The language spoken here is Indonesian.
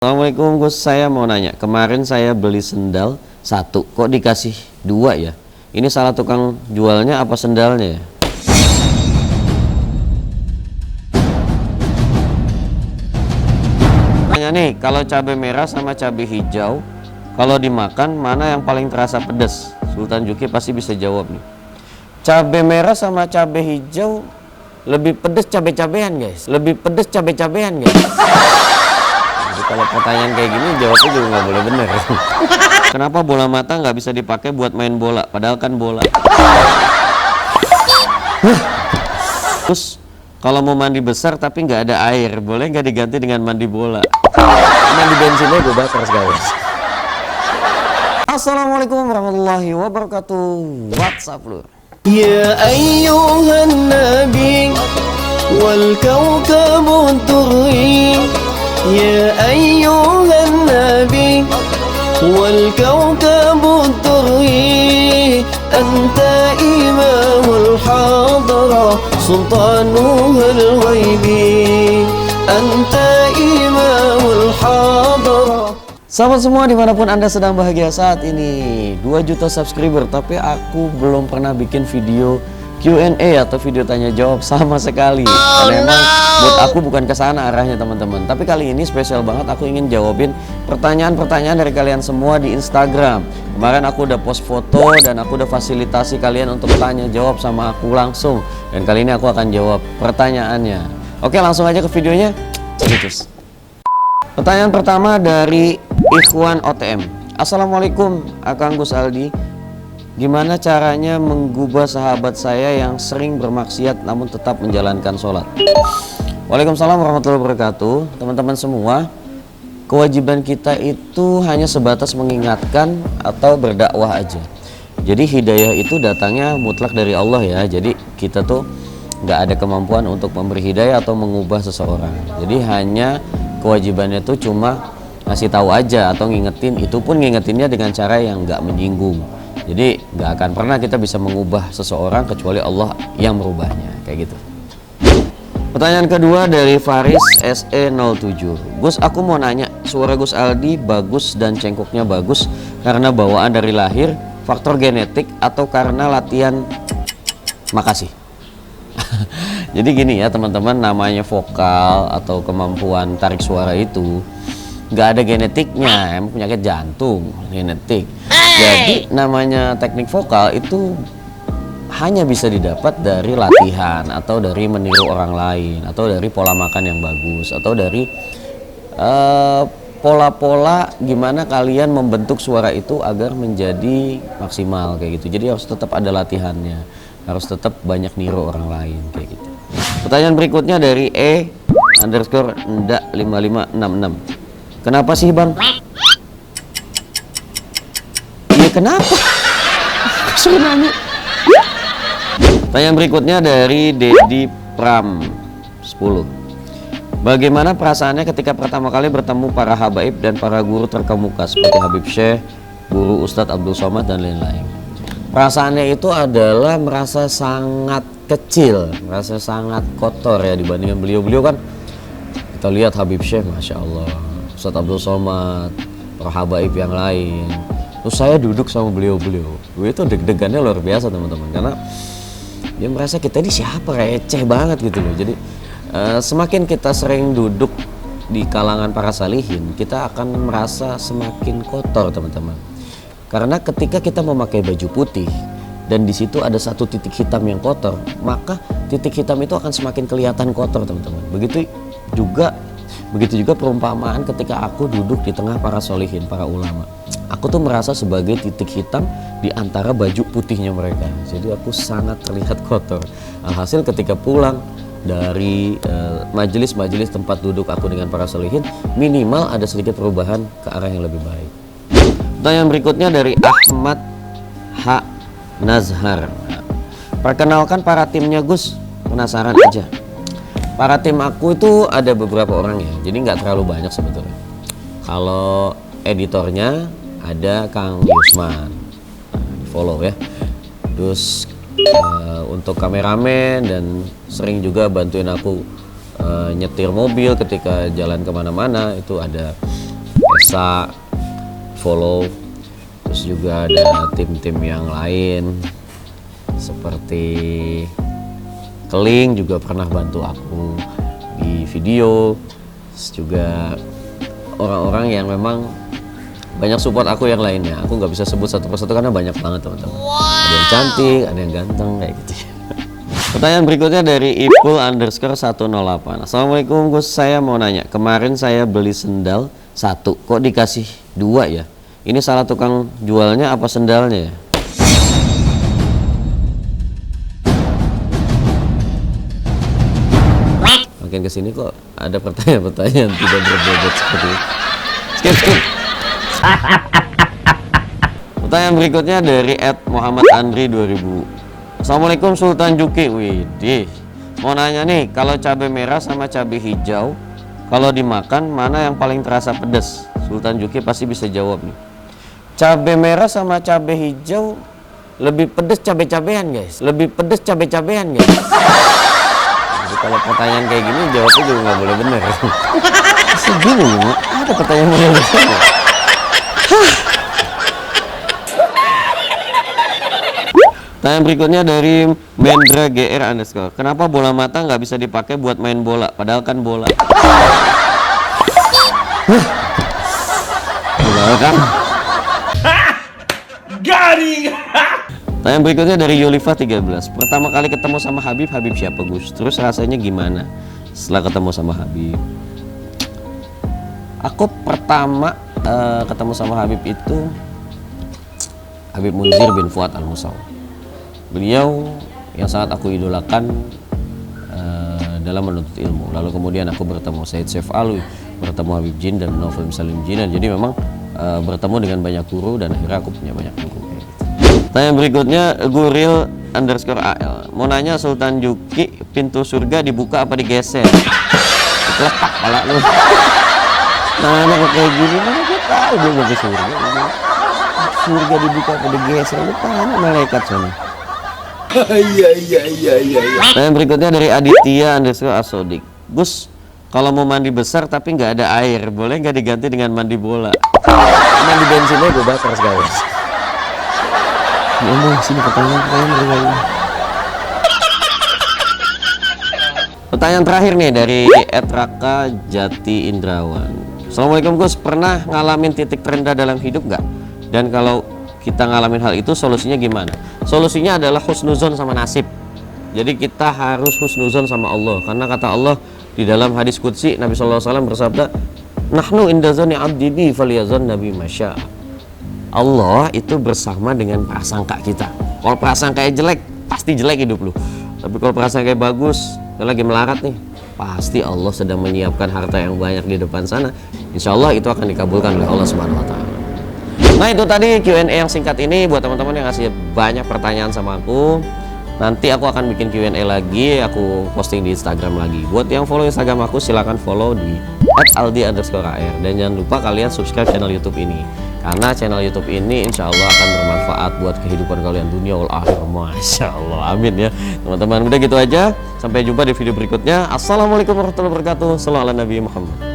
Assalamualaikum Gus, saya mau nanya, kemarin saya beli sendal satu, kok dikasih dua ya? Ini salah tukang jualnya apa sendalnya ya? Tanya nih, kalau cabai merah sama cabai hijau, kalau dimakan mana yang paling terasa pedas? Sultan Juki pasti bisa jawab nih. Cabai merah sama cabai hijau lebih pedas cabai-cabean guys, lebih pedas cabai-cabean guys. Jadi kalau pertanyaan kayak gini jawabnya juga nggak boleh bener. Kenapa bola mata nggak bisa dipakai buat main bola? Padahal kan bola. Terus kalau mau mandi besar tapi nggak ada air, boleh nggak diganti dengan mandi bola? Mandi bensinnya gue bakar sekali. Assalamualaikum warahmatullahi wabarakatuh. WhatsApp lu. Ya ayyuhan nabi wal kawkabu durri. Ya ayyuhan nabi wal kawkabu durri. Anta imamul hadra sultanuhul ghaibi. Anta imamul hadra. Sahabat semua dimanapun Anda sedang bahagia saat ini, 2 juta subscriber, tapi aku belum pernah bikin video Q&A atau video tanya jawab sama sekali. Karena emang buat aku bukan ke sana arahnya teman-teman. Tapi kali ini spesial banget, aku ingin jawabin pertanyaan-pertanyaan dari kalian semua di Instagram. Kemarin aku udah post foto dan aku udah fasilitasi kalian untuk tanya jawab sama aku langsung. Dan kali ini aku akan jawab pertanyaannya. Oke, langsung aja ke videonya. Cus. Pertanyaan pertama dari Ikhwan OTM. Assalamualaikum Akang Gus Aldi, gimana caranya menggubah sahabat saya yang sering bermaksiat namun tetap menjalankan sholat? Waalaikumsalam warahmatullahi wabarakatuh. Teman-teman semua, kewajiban kita itu hanya sebatas mengingatkan atau berdakwah aja. Jadi hidayah itu datangnya mutlak dari Allah ya. Jadi kita tuh nggak ada kemampuan untuk memberi hidayah atau mengubah seseorang. Jadi hanya kewajibannya tuh cuma ngasih tahu aja atau ngingetin, itu pun ngingetinnya dengan cara yang nggak menyinggung. Jadi nggak akan pernah kita bisa mengubah seseorang kecuali Allah yang merubahnya, kayak gitu. Pertanyaan kedua dari Faris SE07. Gus, aku mau nanya, suara Gus Aldi bagus dan cengkoknya bagus karena bawaan dari lahir, faktor genetik, atau karena latihan? Makasih. Jadi gini ya teman-teman, namanya vokal atau kemampuan tarik suara itu nggak ada genetiknya, emang penyakit jantung genetik. Jadi namanya teknik vokal itu hanya bisa didapat dari latihan atau dari meniru orang lain atau dari pola makan yang bagus atau dari pola-pola gimana kalian membentuk suara itu agar menjadi maksimal kayak gitu. Jadi harus tetap ada latihannya, harus tetap banyak niru orang lain kayak gitu. Pertanyaan berikutnya dari E_ndak5566. Kenapa sih bang? Iya kenapa? Suruh nanya. Pertanyaan berikutnya dari Dedi Pram 10. Bagaimana perasaannya ketika pertama kali bertemu para habaib dan para guru terkemuka seperti Habib Syekh, guru Ustadz Abdul Somad dan lain-lain? Perasaannya itu adalah merasa sangat kecil, merasa sangat kotor ya dibandingkan beliau-beliau kan. Kita lihat Habib Syekh, Masya Allah, Ustadz Abdul Somad, para habaib yang lain. Terus saya duduk sama beliau-beliau, itu deg-degannya luar biasa teman-teman, karena dia merasa kita ini siapa, receh banget gitu loh. Jadi semakin kita sering duduk di kalangan para salihin, kita akan merasa semakin kotor teman-teman. Karena ketika kita memakai baju putih dan di situ ada satu titik hitam yang kotor, maka titik hitam itu akan semakin kelihatan kotor teman-teman. Begitu juga perumpamaan ketika aku duduk di tengah para solihin, para ulama. Aku tuh merasa sebagai titik hitam di antara baju putihnya mereka. Jadi aku sangat terlihat kotor. Alhasil ketika pulang dari majelis-majelis tempat duduk aku dengan para solihin, minimal ada sedikit perubahan ke arah yang lebih baik. Pertanyaan berikutnya dari Ahmad H. Nazhar. Perkenalkan para timnya Gus, penasaran aja. Para tim aku itu ada beberapa orang ya, jadi nggak terlalu banyak sebetulnya. Kalau editornya ada Kang Yusman, follow ya. Terus untuk kameramen dan sering juga bantuin aku nyetir mobil ketika jalan kemana-mana itu ada bisa follow. Terus juga ada tim-tim yang lain seperti Keling juga pernah bantu aku di video. Terus juga orang-orang yang memang banyak support aku yang lainnya. Aku nggak bisa sebut satu persatu karena banyak banget teman-teman. Ada yang cantik, ada yang ganteng kayak gitu ya. Pertanyaan berikutnya dari ipul_108. Assalamualaikum Gus, saya mau nanya, kemarin saya beli sendal 1 kok dikasih 2 ya? Ini salah tukang jualnya apa sendalnya ya? Makin kesini kok ada pertanyaan-pertanyaan tidak berbobot seperti itu. Skip. Pertanyaan berikutnya dari @muhammadandri2000. Assalamualaikum Sultan Juki. Widih, mau nanya nih, kalau cabai merah sama cabai hijau kalau dimakan mana yang paling terasa pedas? Sultan Juki pasti bisa jawab nih. Cabai merah sama cabai hijau lebih pedas cabai-cabean guys. Lebih pedas cabai-cabean guys. Jadi kalau pertanyaan kayak gini jawabnya juga nggak boleh bener. Masih bingung ya, ada pertanyaan yang bener. Pertanyaan berikutnya dari Mendra GR _. Kenapa bola mata nggak bisa dipakai buat main bola? Padahal kan bola. Padahal kan. Garing. Pertanyaan berikutnya dari Yulifa 13. Pertama kali ketemu sama Habib siapa Gus? Terus rasanya gimana setelah ketemu sama Habib? Aku pertama ketemu sama Habib itu Habib Munzir bin Fuad Al-Musaw. Beliau yang sangat aku idolakan dalam menuntut ilmu. Lalu kemudian aku bertemu Said Saif Alwi, bertemu Habib Jin dan Novel Salim Jinan. Jadi memang bertemu dengan banyak guru dan akhirnya aku punya banyak guru. Tanya berikutnya Guril_AL. Mau nanya Sultan Juki, pintu surga dibuka apa digeser? Letak pala lu. Nah, kayak gini mana gue tahu dia mau ke surga. Surga dibuka apa digeser? Lu tanya malaikat sana. Iya. Tanya berikutnya dari Aditya_Asodik. Gus, kalau mau mandi besar tapi nggak ada air, boleh nggak diganti dengan mandi bola? Mandi bensinnya gue bakar sekali. Ya mau sini pertanyaan. Pertanyaan terakhir nih dari @Raka Jati Indrawan. Assalamualaikum Gus, pernah ngalamin titik terendah dalam hidup nggak? Dan kalau kita ngalamin hal itu solusinya gimana? Solusinya adalah husnuzon sama nasib. Jadi kita harus husnuzon sama Allah, karena kata Allah di dalam hadis qudsi Nabi SAW bersabda, nahnu inda zonni abdi bi falyazon nabi masya. Allah itu bersama dengan prasangka kita. Kalau prasangkanya jelek, pasti jelek hidup lu. Tapi kalau prasangkanya bagus, lu lagi melarat nih, pasti Allah sedang menyiapkan harta yang banyak di depan sana. Insya Allah itu akan dikabulkan oleh Allah Subhanahu Wa Taala. Nah itu tadi Q&A yang singkat ini buat teman-teman yang ngasih banyak pertanyaan sama aku. Nanti aku akan bikin Q&A lagi, aku posting di Instagram lagi. Buat yang follow Instagram aku silahkan follow di @aldi_ar. Dan jangan lupa kalian subscribe channel YouTube ini, karena channel YouTube ini insya Allah akan bermanfaat buat kehidupan kalian dunia wal akhir. Masya Allah, amin ya teman-teman. Udah gitu aja, sampai jumpa di video berikutnya. Assalamualaikum warahmatullahi wabarakatuh. Shallallahu ala Nabi Muhammad.